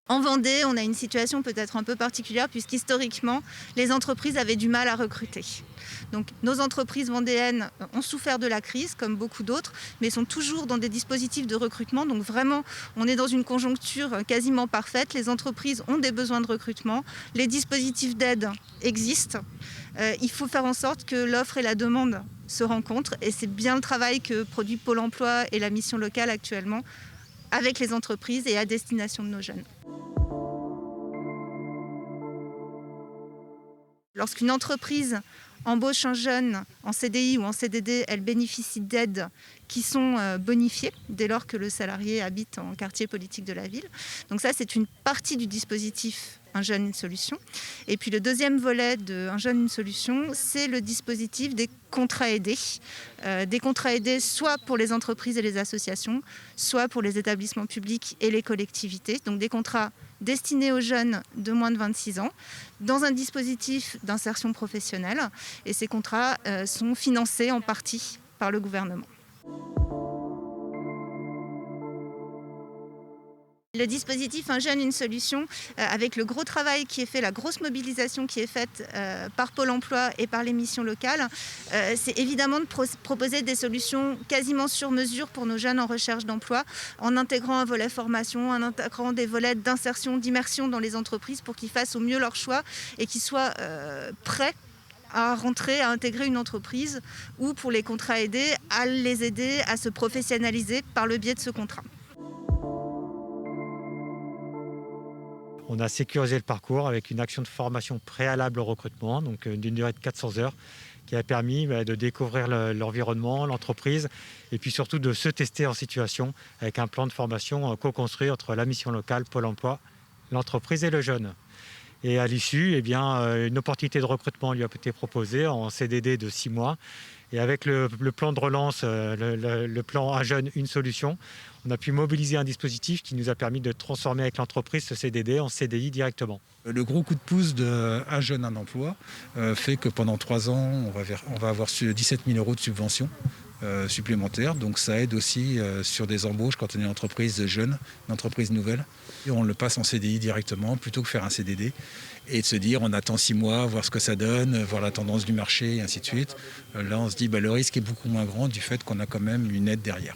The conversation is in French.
En Vendée, on a une situation peut-être un peu particulière puisqu'historiquement, les entreprises avaient du mal à recruter. Donc nos entreprises vendéennes ont souffert de la crise, comme beaucoup d'autres, mais sont toujours dans des dispositifs de recrutement. Donc vraiment, on est dans une conjoncture quasiment parfaite. Les entreprises ont des besoins de recrutement. Les dispositifs d'aide existent. Il faut faire en sorte que l'offre et la demande se rencontrent. Et c'est bien le travail que produit Pôle emploi et la mission locale actuellement avec les entreprises et à destination de nos jeunes. Lorsqu'une entreprise embauche un jeune en CDI ou en CDD, elle bénéficie d'aides qui sont bonifiées dès lors que le salarié habite en quartier politique de la ville. Donc ça, c'est une partie du dispositif Un jeune, une solution. Et puis le deuxième volet de Un jeune, une solution, c'est le dispositif des contrats aidés. Des contrats aidés soit pour les entreprises et les associations, soit pour les établissements publics et les collectivités. Donc des contrats destinés aux jeunes de moins de 26 ans, dans un dispositif d'insertion professionnelle. Et ces contrats sont financés en partie par le gouvernement. Le dispositif Un jeune, une solution, avec le gros travail qui est fait, la grosse mobilisation qui est faite par Pôle emploi et par les missions locales, c'est évidemment de proposer des solutions quasiment sur mesure pour nos jeunes en recherche d'emploi, en intégrant un volet formation, en intégrant des volets d'insertion, d'immersion dans les entreprises pour qu'ils fassent au mieux leur choix et qu'ils soient prêts à rentrer, à intégrer une entreprise ou pour les contrats aidés, à les aider à se professionnaliser par le biais de ce contrat. On a sécurisé le parcours avec une action de formation préalable au recrutement, donc d'une durée de 400 heures, qui a permis de découvrir l'environnement, l'entreprise, et puis surtout de se tester en situation avec un plan de formation co-construit entre la mission locale, Pôle emploi, l'entreprise et le jeune. Et à l'issue, une opportunité de recrutement lui a été proposée en CDD de 6 mois. Et avec le plan de relance, le plan Un jeune, une solution, on a pu mobiliser un dispositif qui nous a permis de transformer avec l'entreprise ce CDD en CDI directement. Le gros coup de pouce de Un jeune, un emploi fait que pendant 3 ans, on va avoir 17 000 € de subventions supplémentaires. Donc ça aide aussi sur des embauches quand on est une entreprise jeune, une entreprise nouvelle. Et on le passe en CDI directement plutôt que faire un CDD. Et de se dire on attend 6 mois, voir ce que ça donne, voir la tendance du marché et ainsi de suite. Là on se dit le risque est beaucoup moins grand du fait qu'on a quand même une aide derrière.